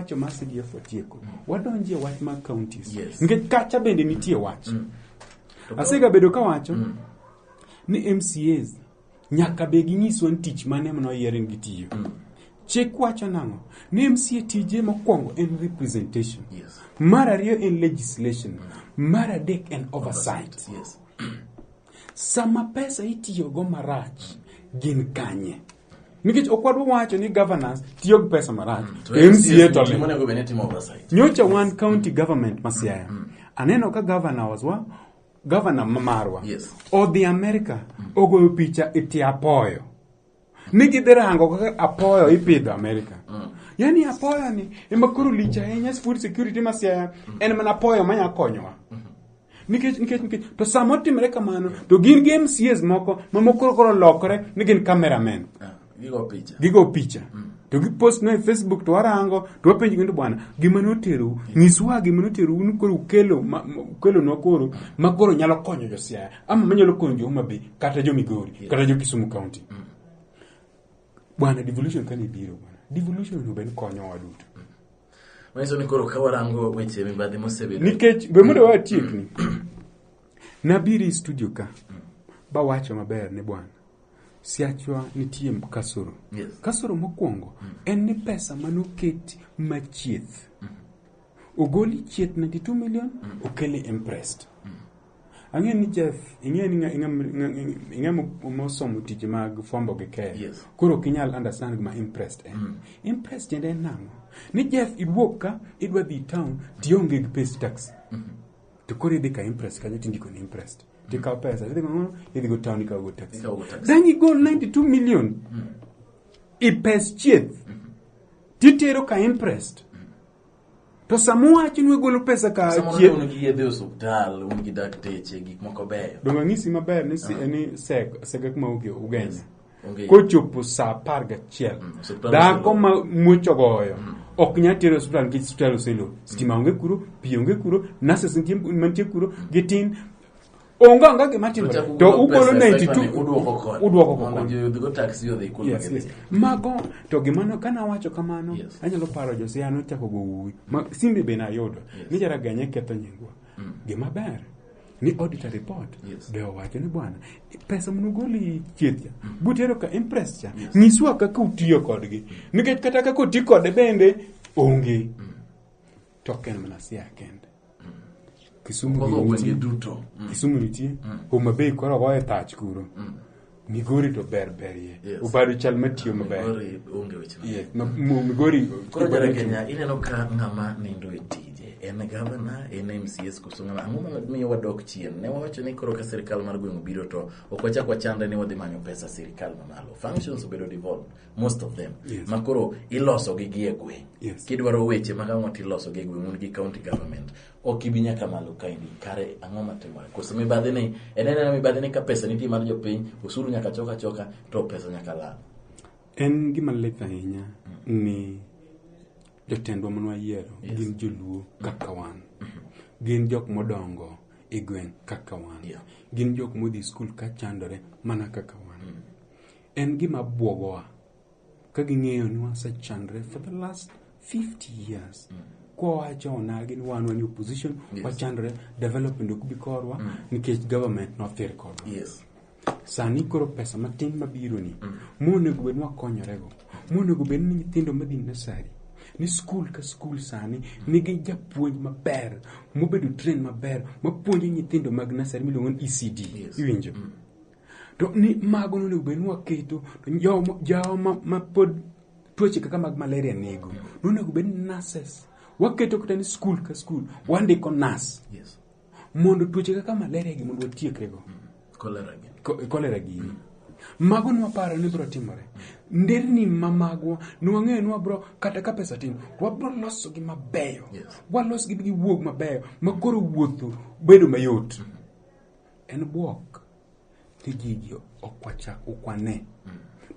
wacho ma CDF otieko. Wadonje wach mag counties. Nikech kacha bende nitie wach. Asega bedo ka wacho ni MCAs nyaka be ginyiswa tich mane mano yieren gitiyo. Chik wacho nango ni MCA tije mokwongo en representation. Mar ariyo en legislation. Mar adek en oversight. Sama pesa itiyo go marach gin kanye. Nikech okwadwa wacho ni governors tiyo gi pesa marach. MCA to nyocha one county government Masiaya. Aneno ka governor marwa odhi America ogoyo picha iti apoyo. Nigi derango kaka apoyo ipidho America. Yani apoyo ni emakuru licha ahinya food security Masiaya en mana apoyo manya konyowa. Nikech to samo timre kamano to gin game MCAs moko mamokoro lokore ni gin cameraman. Gigo picha. To gipost na Facebook to warango to wapenji gendo bwana gima noteru nyiswa gima noteru ukoro ukelo nokoro makoro nyalo konyo jo Siaya ama manyalo konyo jo Homa Bay kata jo Migori kata jo Kisumu County. Bwana devolution kan ibiro bwana. Devolution no ben konyo waduto. Maiso ni koro kawarango weche mibadhi mosebedo. Nikech be muda watiekni. Nabiri studio ka. Ba wacho maber ne bwana. Siachwa nitie kasoro. Kasoro mokwongo en ni pesa manoketi machieth. Ogoli chieth 92 million okele impressed. Ang'e ni Jeff, ing'e mosomo tije mag fombo gi ke. Koro kinyal understand gima impressed en. Impressed ende nango. Ni Jeff idwoka idwa dhi town tionge gi pes tax. To kore de ka impressed ka jotindiko ni impressed. Tika pesa, idhigo town ikago tax. Then you go 92 million. Ipes chieth. Titero ka impressed. To samuwa chinwe golo pesa ka chieth. Samuwa ungi yedhe hospital, ungi dakteche, gik moko beyo. Donga ngisi maber ni sega kuma ugenya. Kochopo sa 11. Dako ma mucho goyo. Ok nyatero hospital nikech hospital oselo. Stima onge kuro, pi onge kuro, nurses mantie kuro, gitin onga ke matino to ugolo 92 udwoko kono go taxi yo dei kuno mago to gimano kana wacho kamano anyalo paro jo Siaya no chako go wuwi simbe be na yodo ni jara ganye ketho nyingwa gima ber ni auditor report be wacho ni bwana pesa munugoli chiethia butero ka impress cha nyiswa kaka utiyo kodgi nikech kata kaka uti kode bende onge token mana Siaya kende Kisumu nitie Homa Bay koro goye tach kuro Migori to berberie ubado chal matiyo maber onge weche Migori koro jara Kenya ineno ka ng'ama nindo etije en governor en MCS kusungana ang'o miyo wadok chien ne wacho ni koro ka sirikal mar gweng' biro to ok wachak wachanda ni wadhi manyo pesa sirikal mamalo functions obedo devolved most of them makoro iloso gi gie gweng' kidwaro weche mag ang'o tiloso gi gweng' gi county government ok ibi nyaka malo kaindi kare ang'o matimore koso mibadhi ni enena mibadhi ni ka pesa nitie mar jopiny usuru nyaka choka to pesa nyaka lal en gima lit ahinya ni jotendwa manwa yiero gin joluo kaka wan gin jok modongo e gweng' kaka wan gin jok modhi skul ka chandore mana kaka wan en gima buogowa ka ging'eyo ni wasechandore for the last 50 years kwa wacho gin wan wani opposition wachandore development okubi korwa nikech government no thir korwa sani koro pesa matin mabiro ni monego bedwa konyorego monego bed ni nyithindo madhi nursery ni school ka school sani nigi japuonj maber mobedo train maber mapuonjo nyithindo mag nursery miluongo ni ECD iwinjo to ni mago nonego bed ni waketo to jawo ma pod tuoche kaka mag malaria nego nonego bed ni nurses waketo kata ni school ka school wandiko nurse mondo tuoche kaka malaria gi mondo watiekrego kolera gi mago nwaparo ni bro timore nderni mamagwa nwang'eyo nwa bro kata ka pesa tin wabro loso gi mabeyo walos gi wuog mabeyo makoro wuotho bedo mayot en buok ni gigi okwane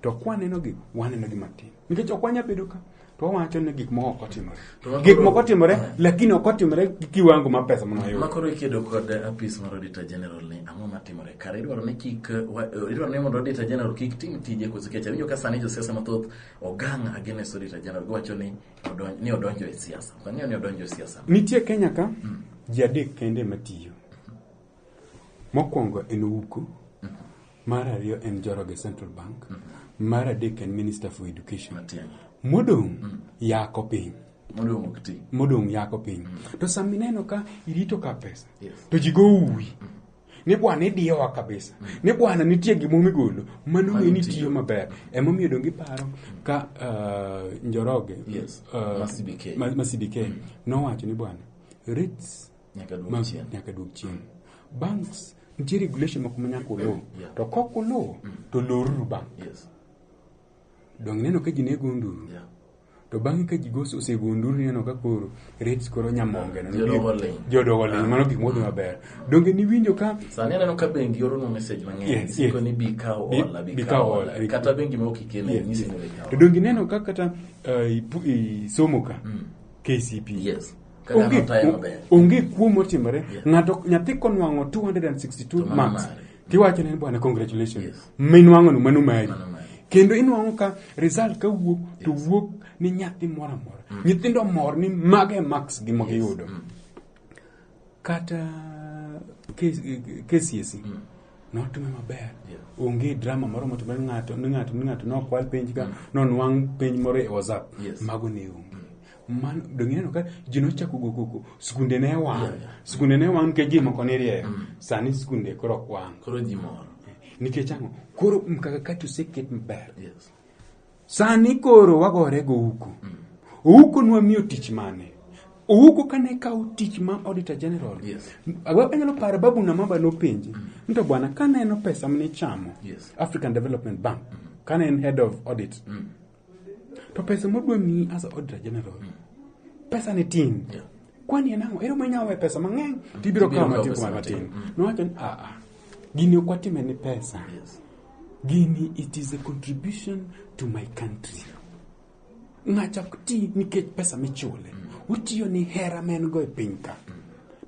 to kwaneno gi waneno gi matin nikech okwanya bedo ka to wacho ni gik moko otimore lakini ok otimore gi kiwango ma pesa mano yudo. Makoro ikedo kod apis mar Auditor General ni ang'o matimore kare idwaro ni mondo Auditor General kik tim tije kusekecha winjo ka sani josiasa mathoth ogang' against Auditor General gwacho ni odonjo e siasa. Kwani ni odonjo e siasa? Nitie Kenya ka ji adek kende matiyo. Mokwongo en Ouko, mar ariyo en Njoroge Central Bank, mar adek en Minister for Education. Modong yako piny. Modong yako piny. To samineno ka irito ka pesa. To ji go uwi. Ni bwana idiyowa kabisa. Ni bwana nitie gimo migolo. Mano ni tiyo maber. Emomiyo dongi paro ka Njoroge Masibike nowacho ni bwana rates nyaka duog chien. Banks nitie regulation moko manyako lo. To kok lo to loruru bank. Dong neno ka ji nego nduru. To bang'e ka ji goso osego nduru neno ka koro rates koro nyamonge jodogo ling mano gik modhi maber. Donge ni winjo ka sani neno ka bengi oro no message mang'eny siko ni bikaw hola kata bengi ma okikene nyisi ni bikaw. To donge neno ka kata somo ka KCP onge kuo motimore ng'ato nyathi konwang'o 262 marks tiwacho ne bwana congratulations minwang'o no mano mari. Kendo inwang'o ka result ka wuok to wuok ni nyathi mora nyithindo mor ni mage marks gi mogiyudo. Kata KCSE notume maber. Onge drama moro motimore ng'ato nokwal penj ka nonwang' penj moro e WhatsApp mago ne onge. Man dongino ka jino chako gokoko skunde ne wang ke ji moko ne rieyo sani skunde koro kwang koro ji mor nikech ang'o koro mkaka katu seket maber. Sani koro wagore go Ouko nwa miyo tich mane Ouko kane kawo tich ma Auditor General anyalo paro babu na mamba no penji nto bwana kaneno pesa mne chamo African Development Bank kane en head of audit to pesa modwa mi as Auditor General pesa ne tin kwani enang'o ero manyawe pesa mang'eny tibiro kawo matin no wacho gini okwatime ni pesa gini it is a contribution to my country ng'achakti nikech pesa michule utiyo ni hera men go e pinka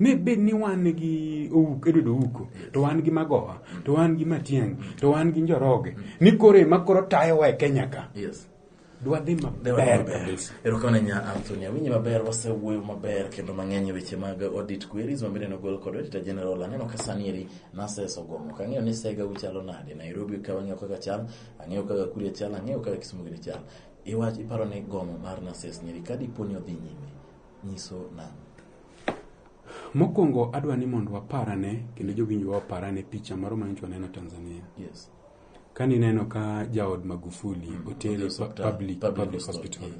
ne bed ni wan gi Ouko to wan gi Magoha to wan gi Matiang'i to wan gi Njoroge ni kore makoro tayo wa e Kenya ka dwadhi maber kabisa. Erokamano nya Anthony winyi maber wasewuoyo maber kendo mang'eny weche mag audit queries mabende nogol kod Auditor General. Aneno ka sanieri naseso gomo kang'eyo ni sega uchalo nade Nairobi ka wang'eyo kaka chal ang'eyo kaka Kuria chal ang'eyo kaka Kisumu gini chal iwach iparo ni gomo mar nases nyeri kadi poni odhi nyime nyiso na mokwongo adwa ni mondo waparane kendo jowinjo waparane picha moro ma ncho neno Tanzania. Kani neno ka jaod Magufuli hotel public hospital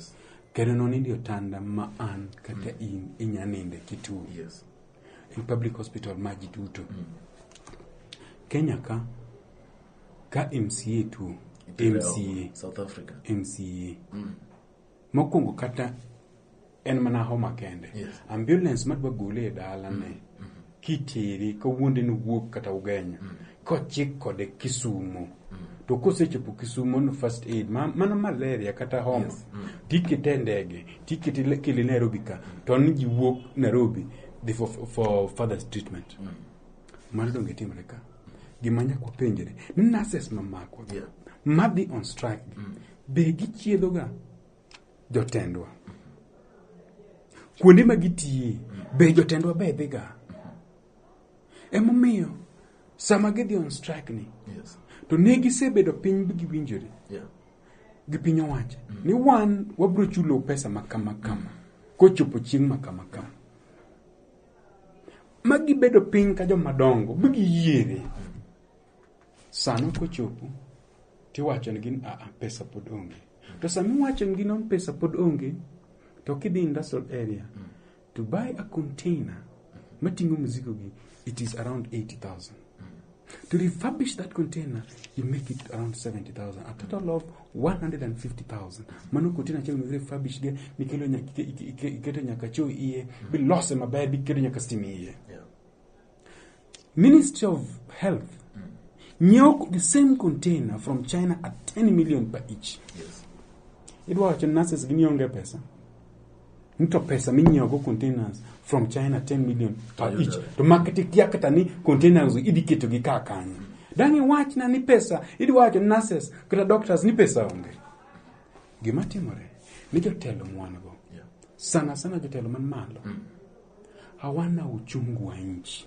kendo nonindi otanda ma an kata in inyaninde kitu in public hospital maji duto Kenya ka MCA tu MCA South Africa MCA mokwongo kata en mana homa kende ambulance madwa gole e dala ne kitiri ka wuonde no wuok kata Ugenya kochik kode Kisumu to kosechopo Kisumu no first aid mana malaria kata homa tikete ndege tikete kile Nairobi ka to nji wuok Nairobi for further treatment malonge timre ka gimanya kwa penjere ni nurses mamako madhi on strike be gichiedho ga jotendwa kuonde ma gitiye be jotendwa be dhiga emomiyo sama gidhi on strike ni to ne gisebedo piny giwinjore gi piny owacho ni wan wabro chulo pesa makama kochopo chieng' makama magibedo piny ka joma dongo giyiere sano kochopo tiwacho ni gin pesa pod onge to sami wacho ni gin pesa pod onge to kidhi industrial area to buy a container matingo mzigo gi it is around 80,000. To refurbish that container, you make it around 70,000. A total of 150,000. Mano container chelo ni refurbish ge mikelo iketo nyaka cho iye bi lose maber bi keto nyaka steam iye. Ministry of Health nyok the same container from China at 10 million per each. idwa wacho nurses gini onge pesa. Nito pesa minyiewo go containers from China 10 million each. To market kia kata ni containers idiketo gi kanyo. Dangi wach na ni pesa, idwa wacho nurses kata doctors ni pesa onge. Gima timore ni jotelo mwango. Sana jotelo man malo. Hawana uchungu wa nchi.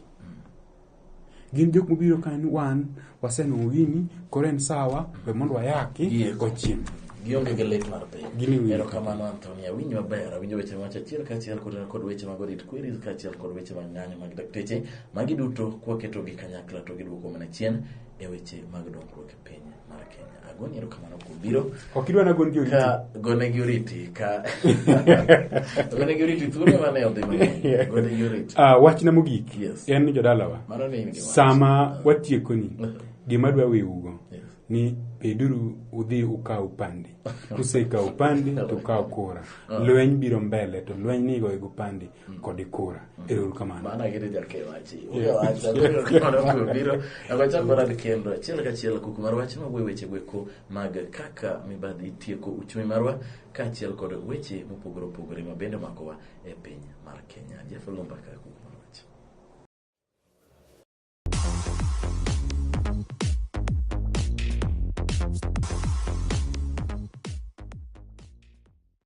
Gin jok mobiro kan wan waseno wini koren sawa be mondo wayaki gochim. Gionge gi lek mar piny. Ero kamano Anthony winyo maber, winjo weche macha chiel ka chiel kod weche mag orit queries ka chiel kod weche mag ng'anyo mag dakteche magi duto kwaketo gi kanyakla to giduoko mana chien e weche mag dongruok e piny mar Kenya. Agoni ero kamano kubiro. Okidwa na gon gi oriti. Ka gone gi oriti ka gone gi oriti thuolo mane odhi mang'eny. Gone gi oriti. Wach na mogik. En ni jodalawa. Mano ni in sama watieko ni gima dwa weugo. Ni peduru udhi ukaw pandi. Kusekaw pandi to kaw kura. Lweny biro mbele to lweny ni go pandi kod kura. Ero kamano. Mana gire jakewachi. Uga biro agocha kora kendo chiel ka chiel kuku mar wach mag weche gweko mag kaka mibadhi tieko uchumi marwa ka chiel kod weche mopogore opogore mabende makowa e piny mar Kenya. Jeff Lumba ka kuku.